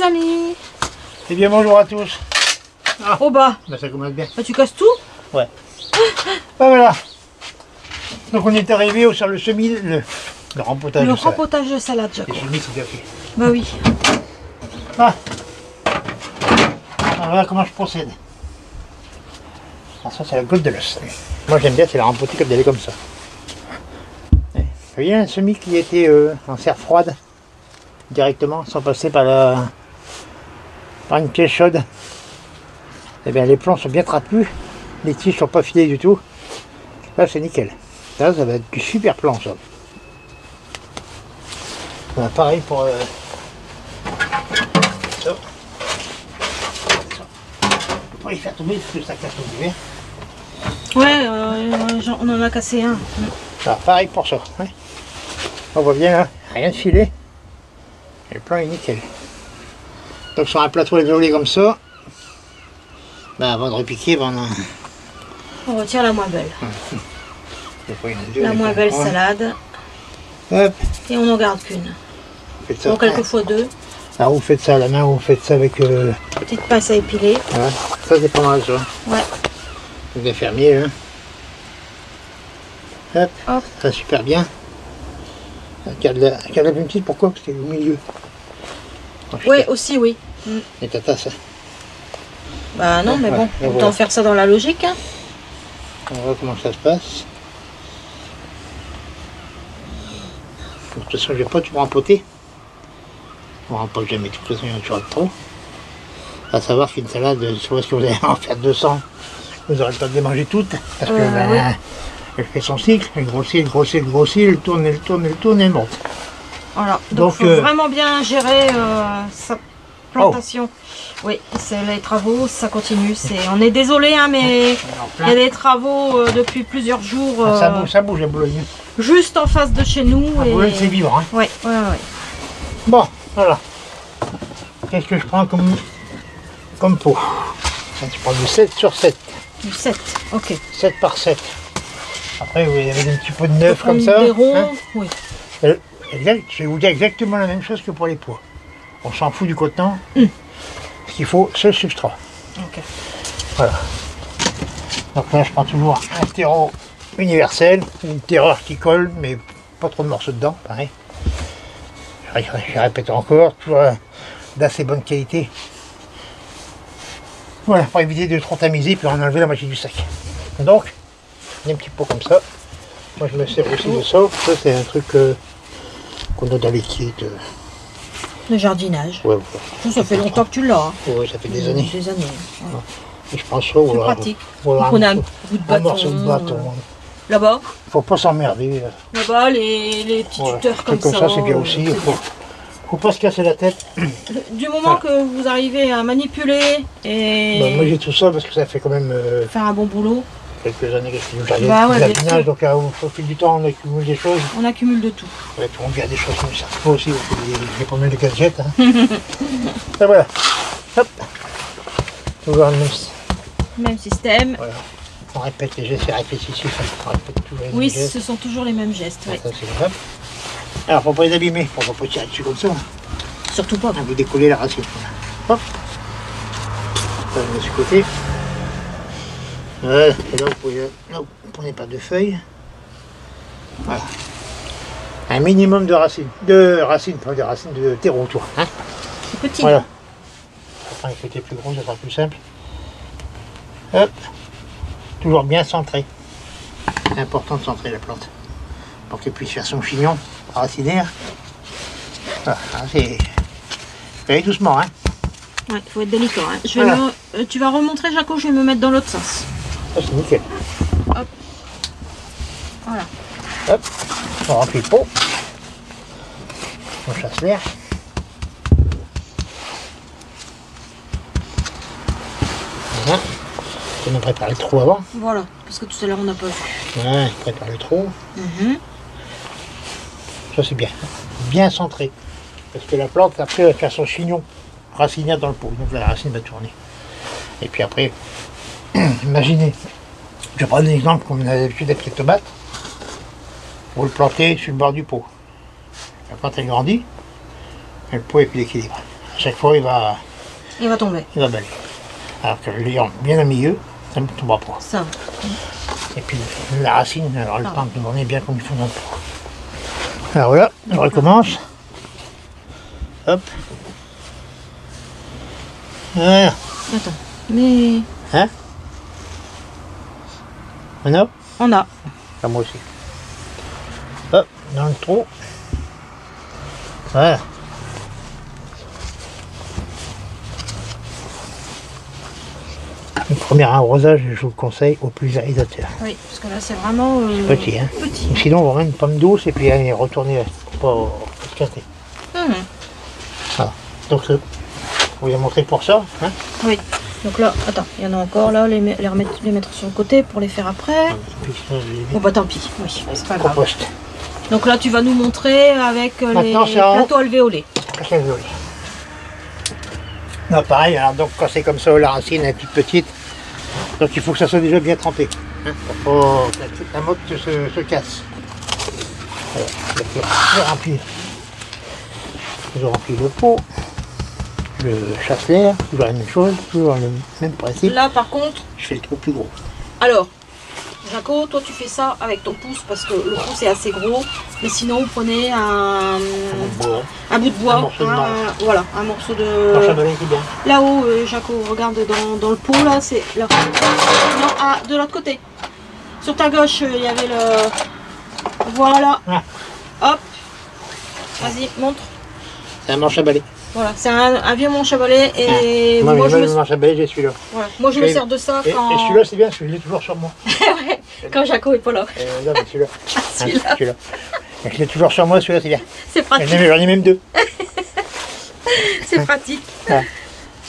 les amis. Eh bien bonjour à tous. Ah, Oh bah, ça commence bien. tu casses tout? Ouais. Ben voilà. Donc on est arrivé sur le semis, le rempotage Le de salade. rempotage de salade, Jaco. Le semis c'est bien fait. Bah oui. Ah. Alors voilà comment je procède. Alors ça c'est la côte de l'os. Moi j'aime bien, c'est la rempoter comme elle est comme ça. Vous voyez un semis qui était en serre froide directement, sans passer par une pièce chaude. Eh bien les plants sont bien trapus, les tiges sont pas filées du tout. Là c'est nickel. Là ça va être du super plan ça. Pareil pour ça. Faut pas les faire tomber parce que ça casse au duvet. Ouais, on en a cassé un. Alors, pareil pour ça. Ouais. On voit bien là, rien de filé. Et le plan est nickel. Donc sur un plateau évolué comme ça, bah, avant de repiquer, On retire la moins belle. deux, La moins belle salade. Hop, Et on n'en garde qu'une. faites ça. Ou quelquefois deux. Alors vous faites ça à la main ou vous faites ça avec... Petite pince à épiler. Voilà. Ça c'est pas mal ça. Ouais. Vous allez faire mieux. Hein. Hop, Hop. ça super bien. Regarde la plus petite, pourquoi? Parce qu'elle est au milieu. Ouais, aussi, oui. Et ta tasse. Bah non, mais Ouais, bon, et autant voilà. faire ça dans la logique. Hein. On va voir comment ça se passe. De toute façon, je vais pas tout rempoter. On rempote jamais, de toute façon, il y en a toujours trop. À savoir qu'une salade, je sais que vous allez en faire 200, vous n'aurez pas de les manger toutes. Parce que oui. elle fait son cycle, elle grossit, elle grossit, elle grossit, elle tourne, elle tourne, elle tourne, elle monte. Voilà. Donc, faut vraiment bien gérer sa plantation. Oui, c'est les travaux, ça continue. On est désolé, hein, mais il y a des travaux depuis plusieurs jours. Ça bouge à Boulogne. Juste en face de chez nous. À Boulogne, c'est vivant. Hein. Ouais. Bon, voilà. Qu'est-ce que je prends comme pot? Je prends du 7 sur 7. Du 7, ok. 7 par 7. Après, vous avez un petit peu de neuf comme ça. Des ronds, Hein. oui. Je vais vous dire exactement la même chose que pour les pois. On s'en fout du contenant. Ce qu'il faut, c'est le substrat. Ok. Voilà. Donc là, je prends toujours un terreau universel, une terreur qui colle, mais pas trop de morceaux dedans, pareil. Je répète encore, toujours d'assez bonne qualité. Voilà, pour éviter de trop tamiser, puis en enlever la moitié du sac. Donc, un petit pot comme ça. Moi, je me sers aussi de ça. Ça, c'est un truc qu'on a dans les kits. Le jardinage. Ouais, Ça fait longtemps que tu l'as. Hein. ouais, ça fait des années. Des années. Ouais. Et je pense ça, C'est voilà. pratique. Voilà, Donc on a un bout de un bâton. morceau de bâton. Là-bas. Faut pas s'emmerder. Là-bas, les petits Voilà. tuteurs comme ça, c'est bien aussi. Faut pas se casser la tête. Du moment que vous arrivez à manipuler et Bah, moi j'ai tout ça parce que ça fait quand même faire un bon boulot, quelques années que je fais du Bah ouais, bien jardinage, sûr. donc au fil du temps on accumule des choses. on accumule de tout. Ouais, puis on garde des choses comme ça. Moi aussi, j'ai pas mal de gadgets. Hein. Et voilà. Hop. Toujours le Même système. Voilà. On répète les gestes, c'est répétitif. On répète toujours les Oui, mêmes gestes. ce sont toujours les mêmes gestes. Ouais. Ça, c'est grave. Alors, faut pas les abîmer, faut pas tirer dessus comme ça. Surtout pas. Vous décollez la racine. Voilà. Hop. Ça, je mets de ce côté. Voilà. Et là, vous prenez pas de feuilles. Voilà. Un minimum de racines. Pas de racines, de terreau autour. Hein. C'est petit. Voilà. Après, un côté plus gros, ça sera plus simple. Hop. Toujours bien centré. C'est important de centrer la plante pour qu'elle puisse faire son chignon racinaire. Voilà, c'est... Allez doucement, hein. Ouais, il faut être délicat. Hein. Voilà. Tu vas remontrer, Jaco, je vais me mettre dans l'autre sens. Ça, c'est nickel. Hop. Voilà. Hop. On remplit le pot. On chasse l'air. Voilà. On a préparé le trou avant. Voilà, parce que tout à l'heure on n'a pas vu. Ouais, on prépare le trou. Mhm. Ça, c'est bien. Bien centré. Parce que la plante, après, elle va faire son chignon racinaire dans le pot. Donc la racine va tourner. Et puis après, imaginez, je vais prendre un exemple comme on a l'habitude d'être les tomates. Vous le plantez sur le bord du pot. La plante, elle grandit. Et le pot est plus équilibré. chaque fois il va tomber. Il va baler. Alors que je l'ai bien au milieu, ça ne tombera pas. Ça. Et puis la racine, alors le temps de tourner bien comme il faut dans le pot. Alors voilà, on recommence. Hop. Voilà. Attends, mais... Hein? On a? On a. Ah, moi aussi. Hop, dans le trou. Voilà. Le premier arrosage, je vous le conseille au pulvérisateur. Oui, parce que là c'est vraiment Petit, hein. petit. Sinon, on va mettre une pomme douce et puis aller retourner pour pas se casser. Voilà. Donc, je vous ai montré pour ça. Hein. Oui. Donc là, attends, il y en a encore là, les mettre sur le côté pour les faire après. Bon bah tant pis, oui, c'est pas grave. Compost. Donc là, tu vas nous montrer avec les plateaux alvéolés. Non, pareil, alors donc quand c'est comme ça, la racine est toute petite, donc il faut que ça soit déjà bien trempé. Hein, pour pas que la motte se casse. Voilà, je remplis le pot, je chasse l'air, toujours la même chose, toujours le même principe. Là par contre, je fais le trou plus gros. Alors, Jaco, toi tu fais ça avec ton pouce parce que le pouce est assez gros, mais sinon vous prenez un bout de bois, voilà, un morceau de... Là-haut, Jaco, regarde dans le pot là, c'est là. Non, de l'autre côté. Sur ta gauche, il y avait le... Voilà. Ah. Hop. Vas-y, montre. C'est un manche à balai. Voilà, c'est un vieux manche à balai et moi je le manche à balai, j'ai celui-là. Voilà. Moi je me sers de ça quand... Et celui-là c'est bien parce que je l'ai toujours sur moi. Ouais, quand Jaco est pas là. Non, mais celui-là. Celui-là. Je l'ai toujours sur moi, celui-là c'est bien. C'est pratique. J'en ai même deux. C'est pratique. Voilà.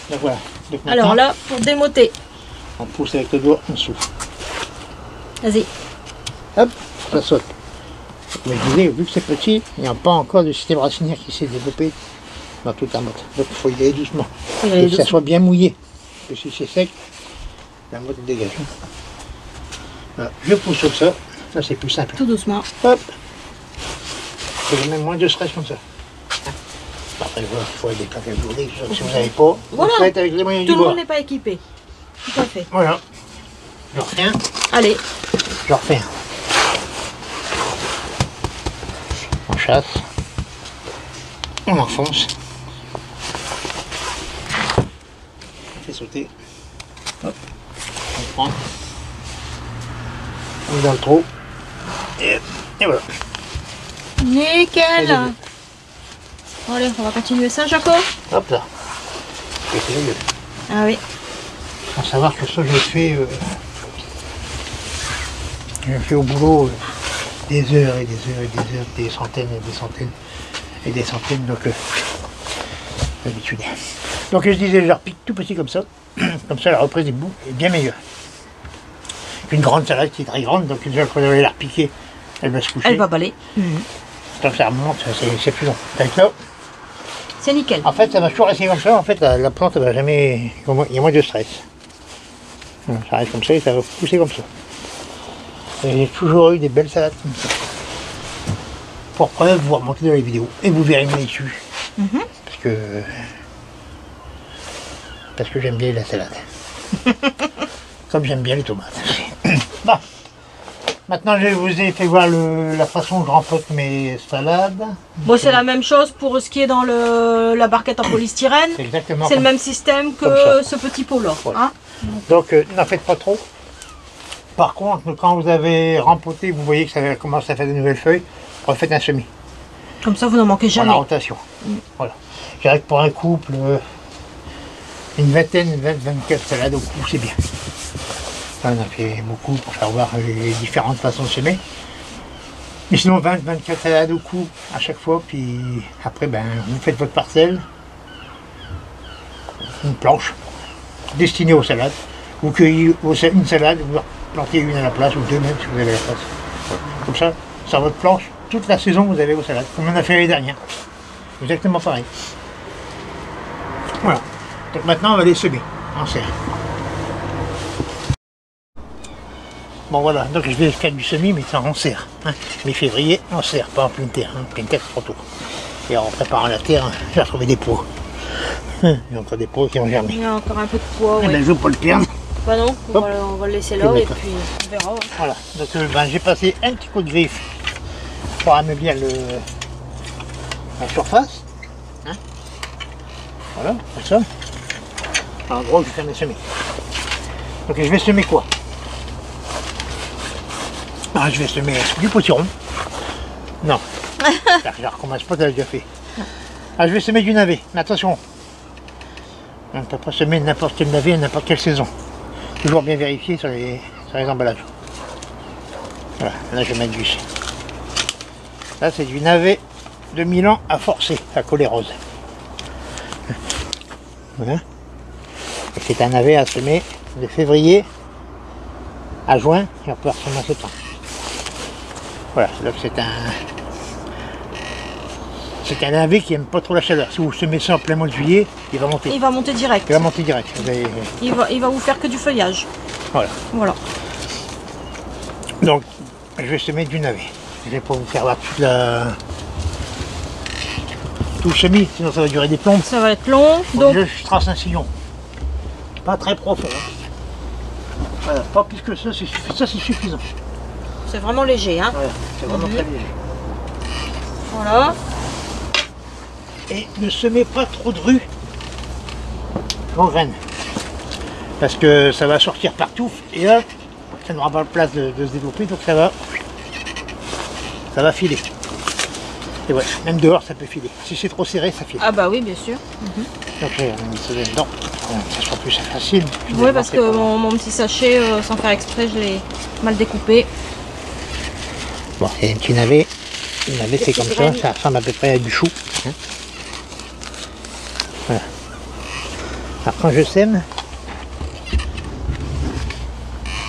Donc voilà. Donc alors là, pour démoter. On pousse avec le doigt en dessous. Vas-y. Hop, ça saute. Mais je disais, vu que c'est petit, il n'y a pas encore de système racinaire qui s'est développé dans toute la motte. Donc il faut y aller doucement. Et que ça soit bien mouillé. Parce que si c'est sec, la motte dégage. Voilà. Je pousse comme ça. Ça c'est plus simple. Tout doucement. Hop. J'ai même moins de stress comme ça. Après, il faut des cafés brûlés. Si vous n'avez pas, voilà. Vous faites avec les moyens du bord. Tout le monde n'est pas équipé. Tout à fait. Voilà. Je refais un. Allez. Je refais un. On chasse. On enfonce. On fait sauter. Hop. On prend. On met dans le trou. Et voilà. Nickel. Allez, on va continuer ça, Jaco. Hop là. C'est mieux. Ah oui. Faut savoir que ça, je fais au boulot des heures et des heures et des heures, des centaines et des centaines et des centaines, donc d'habitude. Donc je disais, je la repique tout petit comme ça la reprise des bouts est bien meilleure. Une grande salade qui est très grande, donc déjà quand vous allez la repiquer, elle va se coucher. Elle va baler. Donc ça remonte, c'est plus long. Avec là, c'est nickel. En fait, ça va toujours rester comme ça. En fait, la plante, elle va jamais. Il y a moins de stress. Ça reste comme ça et ça va pousser comme ça. Et j'ai toujours eu des belles salades comme ça. Pour preuve, vous remontez dans les vidéos et vous verrez mes dessus. Parce que j'aime bien la salade. Comme j'aime bien les tomates. Bon. Maintenant, je vous ai fait voir la façon dont je rempote mes salades. Bon, c'est la même chose pour ce qui est dans la barquette en polystyrène. C'est exactement. C'est le même système que ce petit pot-là. Voilà. Hein, donc, n'en faites pas trop. Par contre, quand vous avez rempoté, vous voyez que ça commence à faire de nouvelles feuilles, refaites un semis. Comme ça, vous n'en manquez jamais. Pour la rotation. Voilà. Je dirais que pour un couple, une vingtaine, 24 salades au coup, c'est bien. On a fait beaucoup pour faire voir les différentes façons de semer. Mais sinon 20-24 salades au coup à chaque fois, puis après vous faites votre parcelle, une planche destinée aux salades. Vous cueillez une salade, vous plantez une à la place, ou deux même si vous avez la place. Comme ça, sur votre planche, toute la saison vous avez vos salades, comme on a fait l'année dernière. Exactement pareil. Voilà. Donc maintenant on va les semer en serre. Bon voilà, donc je vais faire du semis, mais ça en serre. Hein. Mi-février, en serre, pas en pleine terre. Hein. Pleine terre, c'est trop tôt. Et en préparant la terre, j'ai retrouvé des pots. Il y a encore des pois qui ont germé. Il y a encore un peu de pois, Eh ouais. ben, je ne veux pas le perdre. Bah non, on va le laisser là et puis on verra. Voilà, donc ben, j'ai passé un petit coup de griffe pour ameublir la surface. Hein, voilà, comme ça. En gros, je vais faire mes semis. Donc je vais semer quoi? Ah, je vais semer du potiron. Non, je recommence pas, tu l'as déjà fait. Ah, je vais semer du navet, mais attention. On ne peut pas semer n'importe quel navet à n'importe quelle saison. Toujours bien vérifier sur les emballages. Voilà, là je vais mettre du. Là c'est du navet de Milan à forcer, à coller rose. Voilà. Et c'est un navet à semer de février à juin et on peut semer en septembre. Voilà, donc c'est un navet qui n'aime pas trop la chaleur. Si vous semez ça en plein mois de juillet, il va monter. Il va monter direct. Il va monter direct. Il va vous faire que du feuillage. Voilà. Voilà. Donc, je vais semer du navet. Je vais pas vous faire voir tout le semis, sinon ça va durer des plombes. Ça va être long. Donc, je trace un sillon. Pas très profond. Hein. Voilà, pas plus que ça, c'est suffisant. C'est vraiment léger, hein. Voilà, c'est vraiment très léger. Voilà. Et ne semez pas trop de rue aux graines. Parce que ça va sortir partout et là, ça n'aura pas la place de se développer, donc ça va filer. Et ouais, même dehors ça peut filer. Si c'est trop serré, ça file. Ah bah oui, bien sûr. Donc on va mettre ça dedans, ça sera plus facile. Oui, parce que mon petit sachet, sans faire exprès, je l'ai mal découpé. Bon, il y a un petit navet. Le navet c'est comme ça, ça ressemble à peu près à du chou. Hein. Voilà. Alors quand je sème,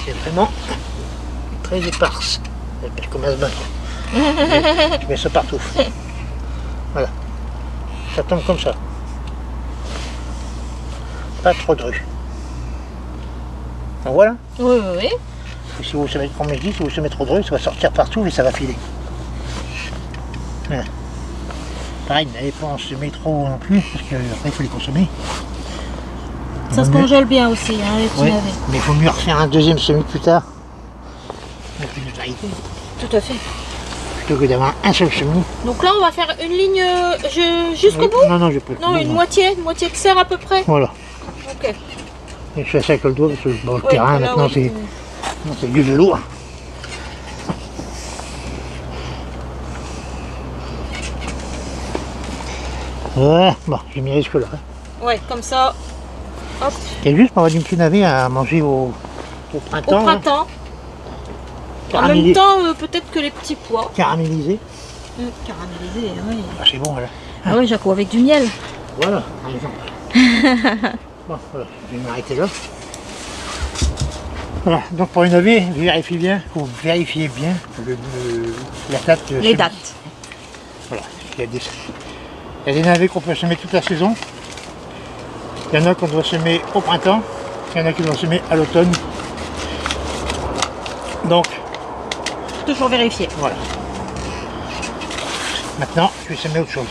c'est vraiment très éparse. Comme un bain. Je mets ça partout. Voilà. Ça tombe comme ça. Pas trop de rue. Donc voilà. Oui, oui, oui. Et si vous semez, comme je dis, si vous semez trop de rue, ça va sortir partout et ça va filer. Voilà. Pareil, n'allez pas en semer trop non plus, parce qu'après il faut les consommer. Ça se congèle bien aussi, hein, les petits navets. Mais il faut mieux refaire un deuxième semis plus tard. Avec une variété. Tout à fait. Plutôt que d'avoir un seul semis. Donc là, on va faire une ligne jusqu'au bout. Non, je peux. Non, une moitié de serre à peu près. Voilà. Ok. Et je fais ça avec le doigt parce que le terrain maintenant c'est du velours. Ouais, bon, j'ai mis risque là. Ouais, comme ça. Hop. C'est juste pour avoir du petit navet à manger au printemps. Au printemps. En même temps, peut-être que les petits pois. Caramélisés. Caramélisés, oui. Ah, c'est bon, voilà. Ah oui, Jaco, avec du miel. Voilà, par exemple. Bon, voilà, je vais m'arrêter là. Voilà, donc pour une navet, vérifiez bien la date. Les dates. Voilà, il y a des navets qu'on peut semer toute la saison. Il y en a qu'on doit semer au printemps. Il y en a qui doivent semer à l'automne. Donc, toujours vérifier. Voilà. Maintenant, je vais semer autre chose.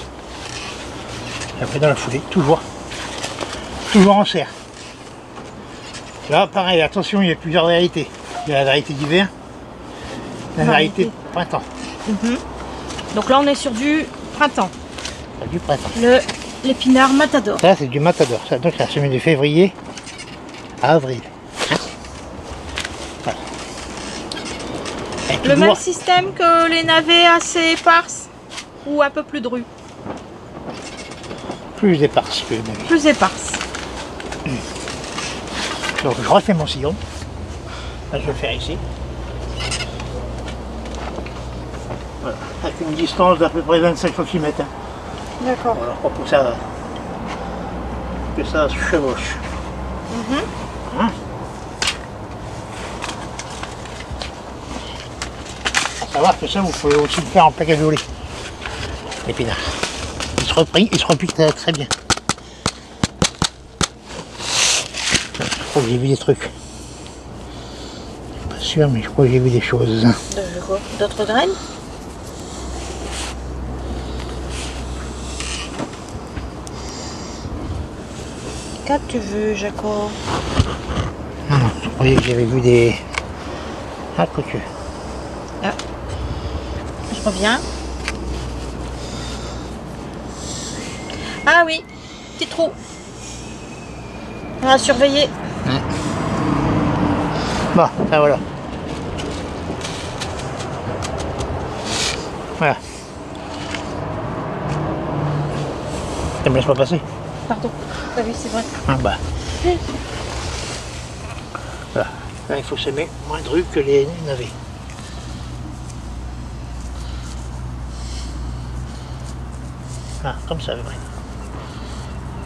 Et après dans la foulée, toujours en serre. Là, pareil, attention, il y a plusieurs variétés. Il y a la variété d'hiver, la variété de printemps. Donc là, on est sur du printemps. Du printemps. L'épinard Matador. Ça, c'est du Matador. Ça, donc, c'est la semaine de février à avril. Voilà. Le même système que les navets assez éparses ou un peu plus drus? Plus éparses que les navets. Plus éparses. Donc je refais mon sillon. Là, je vais le faire ici. Voilà. Avec une distance d'à peu près 25 cm. Hein. D'accord. Voilà, pour que ça se chevauche. Hein? Faut savoir que ça, vous pouvez aussi le faire en plaque à violer. L'épinard. Il se replie très bien. Je crois que j'ai vu des trucs. Pas sûr, mais je crois que j'ai vu des choses. D'autres graines? cascade tu veux, Jaco? Non, non, je croyais que j'avais vu des... Ah, quoique. Ah. Je reviens. Ah oui, petit trou. On va surveiller. Ouais. Bon, ben voilà. Voilà. Ça me laisse pas passer. Pardon. Ah oui, c'est vrai. Ah bah. Voilà. Là, il faut semer moins de rues que les navets. Ah, comme ça, à peu près.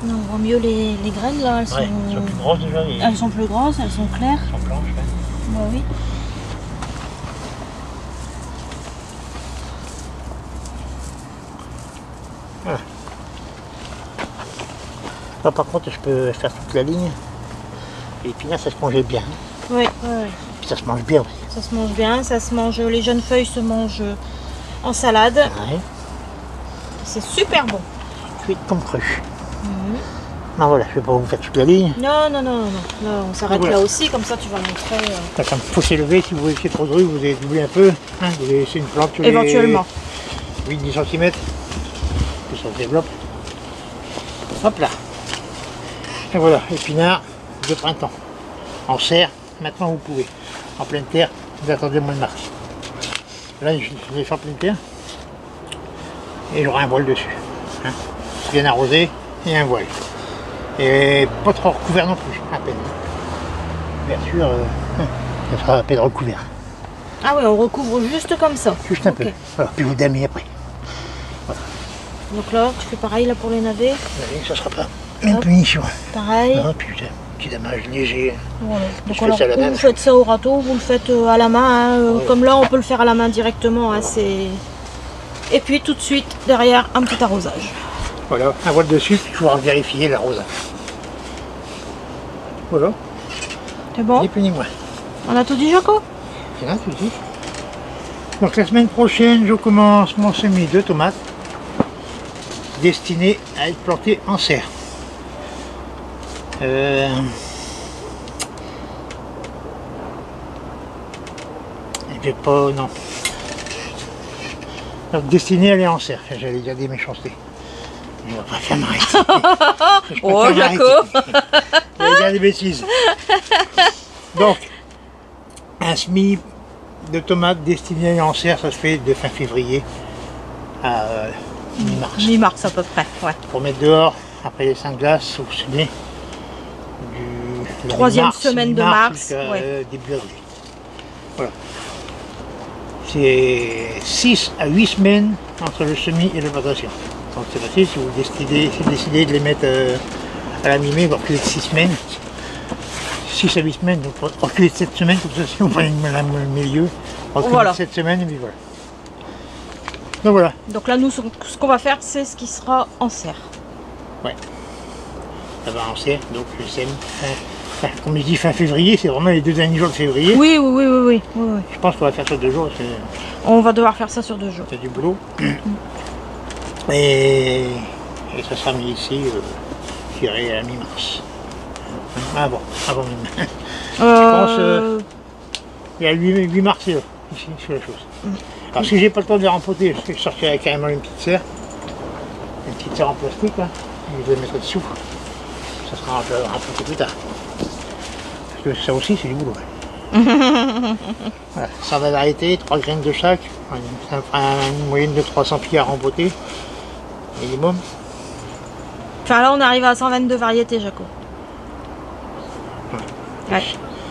Non, on voit mieux les graines là. Elles, Ouais, elles sont plus grosses déjà. Elles sont plus grosses, elles sont claires. Elles sont blanches, ouais. Bah oui. Voilà. Là, par contre, je peux faire toute la ligne. Et puis là, ça se mangeait bien. Oui, oui. Puis ça se mange bien aussi. Ça se mange bien, ça se mange. Les jeunes feuilles se mangent en salade. Ouais. C'est super bon. Cuite comme cru. Non, voilà, je vais pas vous faire toute la ligne. Non, non, non, non, non. Là, on s'arrête Voilà. là aussi, comme ça tu vas montrer. Là, quand il faut s'élever, si vous voulez faire trop de rue, vous allez doubler un peu. Hein, vous allez laisser une plante tous Éventuellement. les 8-10 cm. Puis ça se développe. Hop là. Et voilà, épinards de printemps. En serre, maintenant vous pouvez. En pleine terre, vous attendez le mois de mars. Là, je vais faire pleine terre. Et j'aurai un voile dessus. Hein. Bien arrosé et un voile. Et pas trop recouvert non plus, à peine. Couverture, ça sera à peine recouvert. Ah oui, on recouvre juste comme ça. Juste un peu. Voilà, puis vous damez après. Donc là, tu fais pareil là pour les navets. Ça sera pas une punition. Pareil. Non, puis petit damage léger. Voilà. Donc Je fais alors, ça à la ou main. vous faites ça au râteau, vous le faites à la main. Hein, Ouais. Comme là, on peut le faire à la main directement. Hein, et puis tout de suite, derrière, un petit arrosage. Voilà, un voile dessus, puis il faudra vérifier l'arrosage. Voilà, C'est bon? ni plus ni moins. On a tout dit, Jaco? C'est là, tout de suite. Donc la semaine prochaine, je commence mon semis de tomates destiné à être planté en serre. Il fait pas, non. Donc destiné à aller en serre, j'allais dire des méchancetés. Je ne vais pas faire m'arrêter. Oh, Jaco! J'allais dire des bêtises. Donc, un semis de tomates destiné à aller en serre, ça se fait de fin février à mi-mars. Mi-mars à peu près, ouais. Pour mettre dehors, après les 5 glaces, au semis du Troisième semaine de mars, jusqu'à ouais. début avril. Voilà. C'est 6 à 8 semaines entre le semis et la plantation. Donc c'est facile, si vous décidez de les mettre à la mi-mai, vous reculez de 6 semaines. 6 à 8 semaines, donc reculez de 7 semaines, comme ça si vous prenez le milieu, reculez Voilà. de 7 semaines et puis voilà. Donc voilà. Donc là, nous, ce qu'on va faire, c'est ce qui sera en serre. Ouais. Ça va en serre, donc je sème. Comme je dis fin février, c'est vraiment les 2 derniers jours de février. Oui, oui, oui, oui, oui, oui. Je pense qu'on va faire ça 2 jours, parce que On va devoir faire ça sur 2 jours. c'est du boulot. Et ça sera mis ici, je dirais à la mi-mars. Avant même. Je pense il y a 8 mars là, ici, sur la chose. Alors si j'ai pas le temps de les rempoter, je sortirai carrément une petite serre. Une petite serre en plastique là. Et je vais mettre dessous. Ça sera rempoté plus tard. Parce que ça aussi c'est du boulot. Voilà, ça va variété, 3 graines de chaque. Ça fera une moyenne de 300 pieds à rempoter. Minimum. Enfin là, on arrive à 122 variétés, Jaco. Ouais.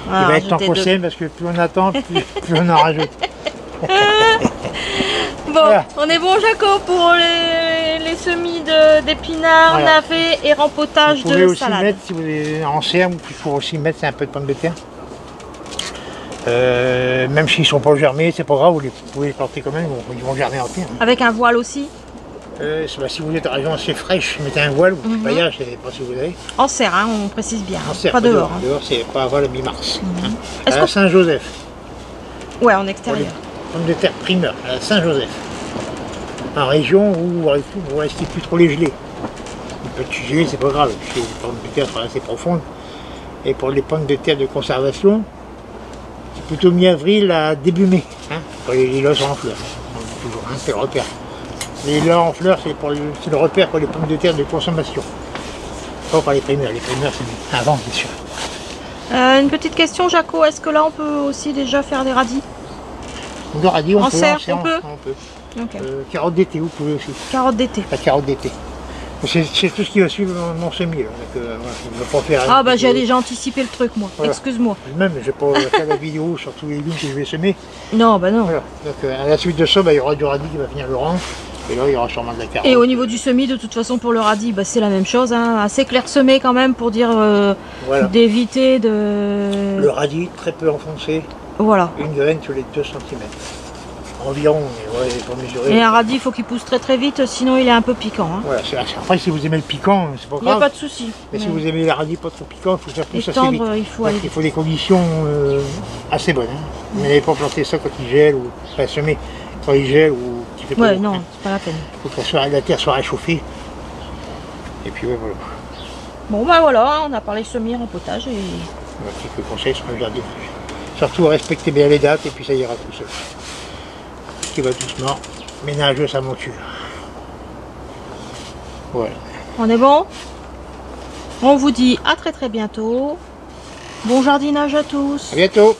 Il va être temps qu'on sème parce que plus on attend, plus on en rajoute. Bon, Voilà. on est bon, Jaco, pour les semis d'épinards, Voilà. navets et rempotage Vous pouvez de aussi salade. mettre, si vous êtes en serre, il faut aussi mettre un peu de pommes de terre. Même s'ils ne sont pas germés, c'est pas grave, vous pouvez les planter quand même, ils vont germer en pire. Avec un voile aussi, Si vous êtes à région assez fraîche, mettez un voile ou du paillage, je ne sais pas si vous avez. en serre, hein, on précise bien. En serre, pas dehors. Hein. Dehors, c'est pas avant le mi-mars. Est-ce À qu'on- Saint-Joseph, Ouais, en extérieur. pommes de terre primeur, à Saint-Joseph. En région où vous restez plus trop les gelées. Vous peut tuer, c'est pas grave. Les pommes de terre sont assez profondes. Et pour les pommes de terre de conservation, c'est plutôt mi-avril à début mai, hein, quand les lilas sont en fleurs. Toujours, hein, c'est le repère. Les lilas en fleurs, c'est le repère pour les pommes de terre de consommation. Pas pour les primaires. Les primaires, c'est avant, bien sûr. Une petite question, Jaco. Est-ce que là, on peut aussi déjà faire des radis? Le radis, on peut. Serre, on peut. Okay. Carottes d'été, vous pouvez aussi. Carottes d'été. La carotte d'été. C'est tout ce qui va suivre mon semis. Là. Donc, voilà, pas faire ah bah j'ai déjà anticipé le truc moi, voilà. Excuse-moi. Même, je vais pas faire la vidéo sur tous les légumes que je vais semer. Non, bah non. Voilà. Donc à la suite de ça, bah, il y aura du radis qui va venir le rang. Et là, il y aura sûrement de la carotte. Et au niveau du semis, de toute façon, pour le radis, bah, c'est la même chose. Hein. Assez clairsemé quand même pour dire voilà. D'éviter de... Le radis, très peu enfoncé. Voilà. Une graine tous les 2 cm. Environ, ouais, pour mesurer. Et un radis, il faut qu'il pousse très très vite, sinon il est un peu piquant. Hein. Voilà, après, si vous aimez le piquant, c'est pas grave. Il n'y a pas de souci. Mais si vous aimez les radis pas trop piquants, il faut faire plus assez vite. Il faut des conditions assez bonnes. Hein. Vous n'allez pas planter ça quand il gèle, ou pas semer quand il gèle, ou qu'il fait pas ouais, beau, non, hein. c'est pas la peine. Il faut que la terre soit réchauffée. Et puis ouais, voilà. Bon bah voilà, on a parlé semis, rempotage et... Quelques conseils sur le jardinage. Surtout respectez bien les dates et puis ça ira tout seul. Qui va doucement ménager sa monture. Voilà. On est bon? On vous dit à très très bientôt. Bon jardinage à tous. À bientôt.